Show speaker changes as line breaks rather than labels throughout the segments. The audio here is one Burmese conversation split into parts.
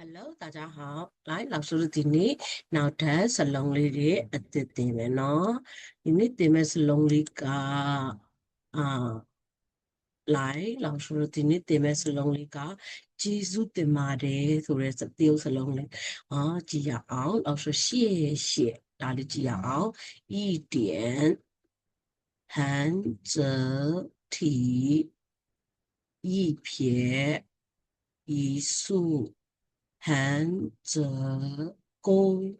Hello， 大家好，来，老师今天脑袋是龙里的，对面喏，今天对面是龙里个来，老师今天对面是龙里个，记住对嘛的，所以是丢是龙里记下熬，老师谢谢，哪里记下熬，一点，含着体，一撇，一竖。横折钩，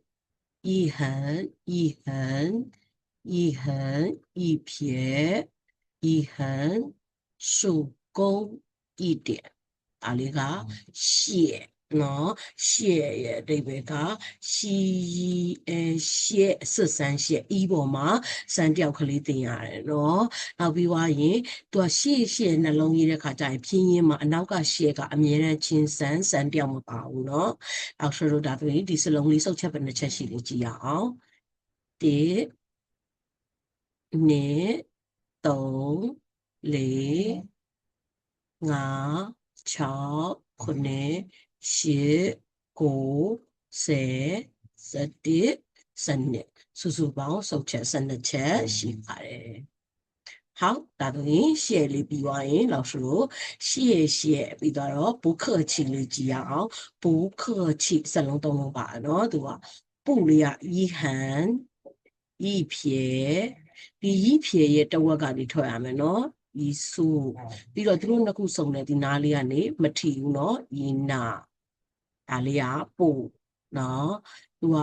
一横一横，一横一撇，一横竖钩一点，哪里个写？喏，写也对不个？西写是三写，一波嘛，三条可以定下来喏。နောက်ပြီးွားရင်သူကရှေ့နှလုံးကြီးတဲ့ခါကျရင်ပြင်းရင်မှာအနောက်ကရှေ့ကအမြဲတမ်းချင်းစမ်းတယောက်မပါဘူးเนาะနောက်ဆိုတော့ဒါဆိုရင်ဒီစလုံးလေးစုပ်ချက်ပဲနှစ်ချက်ရှိလို့ကြည့်ရအောင်1 2 3 4 5 6 9 10 9 10 11 12စုစုပေါင်းစုပ်ချက်12ချက်ရှိပါတယ်好，大同人写里比完人老师写比到了不客气的这样，不客气，什么都能办喏，对吧？不里啊，一横一撇，第一撇也到我家里头下面喏，一竖，比如တို့နှစ်ခုစုံတယ်ဒီနားလေးကနေမထီဘူးเนาะဤနာဒါလေးကပို့เนาะသူက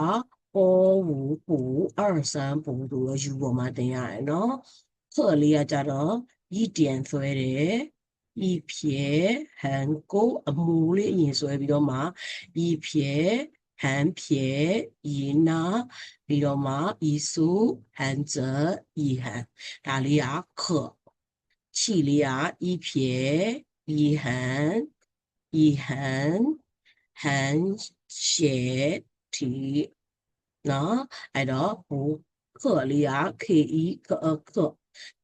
ပေါ်ဝူပူ二三ပူတို့ရောယူပေါ်မှာတင်ရတယ်เนาะ课里啊，叫做一点水的，一撇横钩，木的因素比如嘛，一撇横撇一捺，比如嘛，一竖横折一横，哪里啊？课，气里啊，一撇一横一横横斜体，喏，哎着不课里啊，可以个。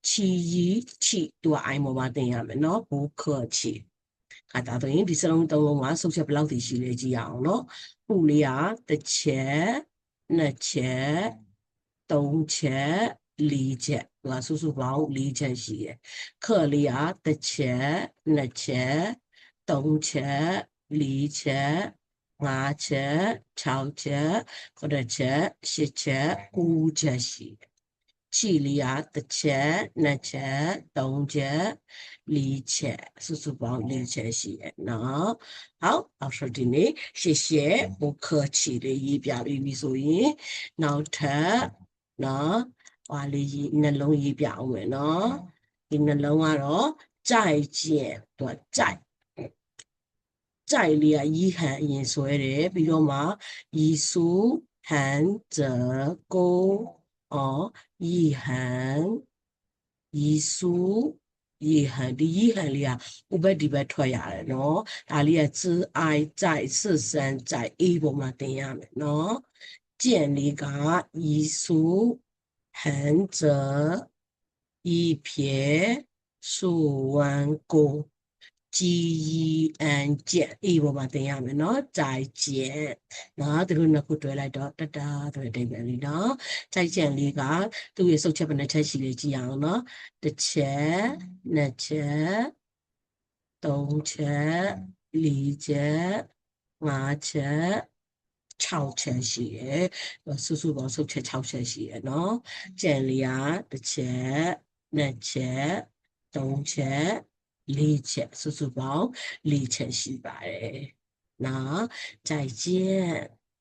气都爱莫嘛定ရမယ်เนาะ不客气ဒါဆိုရင်ဒီစလုံးသုံးလုံးကစုပ်ချက်ဘယ်လောက်ထိရှိလဲကြည့်အောင်เนาะပူလေးကတစ်ချက်နှစ်ချက်သုံးချက်လေးချက်သူကစုစုပေါင်း၄ချက်ရှိတယ်ခလေးကတစ်ချက်နှစ်ချက်သုံးချက်လေးချက်5ချက်6ချက်9ချက်10ချက်9ချက်ရှိတယ်ချီလီယာတစ်ချက်နှစ်ချက်သုံးချက်လေးချက်စုစုပေါင်း၄ချက်ရှိတယ်နော်好老师ဒီနေ့谢谢不客气的ရေးပြပြီးပြီဆိုရင်နောက်ထပ်နော်ဟွာလေးရေးနှလုံးရေးပြအောင်မယ်နော်ဒီနှလုံးကတော့ကြိုက်ခြင်းသူကကြိုက်ကြိုက်လေးကရီးဟန်အရင်ဆွဲတယ်ပြီးတော့မှရီစုဟန်ဇကို一横一竖一横ဒီ一横လေးကဥပတ်ဒီဘက်ထွက်ရတယ်နော်ဒါလေးက自爱在是身在 A ပုံမှာတင်ရမယ်နော်ကျင့်လေးက一竖横折一撇竖弯钩GEN 见 A ပေါ်မှာတင်ရမယ်เนาะကြိုက်ကျင်နော်သူတို့နှစ်ခုတွဲလိုက်တော့တတဆိုတဲ့အဓိပ္ပာယ်လေးเนาะကြိုက်ကျင်လေးကသူ့ရဲ့စုပ်ချက်ဘယ်နှချက်ရှိလဲကြည့်အောင်เนาะတစ်ချက်နှစ်ချက်သုံးချက်လေးချက်ငါးချက်6ချက်ရှိတယ်စုစုပေါင်းစုပ်ချက်6ချက်ရှိတယ်เนาะကျန်လေးကတစ်ချက်နှစ်ချက်သုံးချက်လေးချက်စုစုပေါင်းလေးချက်ရှိပါတယ်နော်ကြိုက်ခြင်း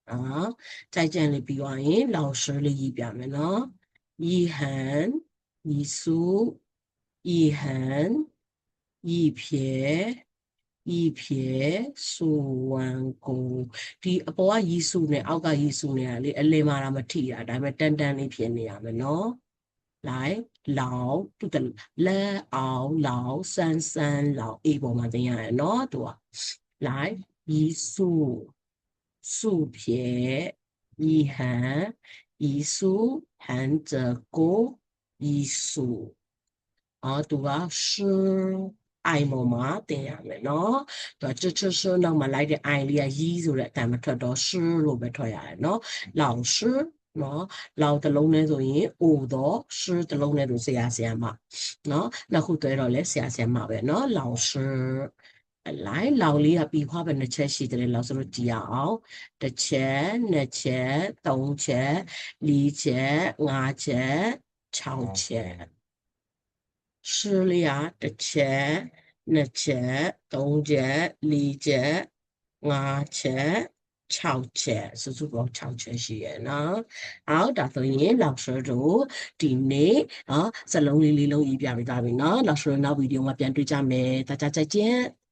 နော်ကြိုက်ခြင်းလေးပြီးသွားရင်老师လေးရေးပြမယ်နော်一横一竖一横一撇一撇竖弯钩ဒီအပေါ်ကရေစုနဲ့အောက်ကရေစုနဲ့ကလေအလယ်မှာတော့မထိတာဒါပေမဲ့တန်းတန်းလေးဖြစ်နေရမယ်နော်来老တူတယ်လဲအောင်老三三老 A ပေါ်မှာတင်ရတယ်เนาะသူက来一竖竖撇一横一竖横着钩一竖သူက诗အိုင်ပေါ်မှာတင်ရမယ်နော်တော့ချွတ်ချွတ်ရှနောက်မှာလိုက်တဲ့အိုင်လေးကရီးဆိုတဲ့အတန်မထွက်တော့ရှလို့ပဲထွက်ရတယ်နော်လောင်ရှနော်လောက်တစ်လုံးနဲ့ဆိုရင်အိုတော့ရှတစ်လုံးနဲ့ဆိုဆရာမနော်နောက်ခုတွဲတော့လဲဆရာမပဲနော်လောင်ရှလိုက်လောင်လေးကပြီးခွားပဲနှစ်ချက်ရှိတယ်လောက်ဆိုလို့ကြည်ရအောင်တစ်ချက်နှစ်ချက်သုံးချက်လေးချက်ငါးချက်6ချက်ရှလေးကတစ်ချက်နှစ်ချက်သုံးချက်လေးချက်ငါးချက်6ချက်စုစုပေါင်း6ချက်ရှိရနော်အော်ဒါဆိုရင်လောက်ဆိုတို့ဒီနေ့စလုံးလေးလုံးရေးပြပေးသွားပြီနော်လောက်ဆိုနောက်ဗီဒီယိုမှာပြန်တွေ့ကြမယ်大家再见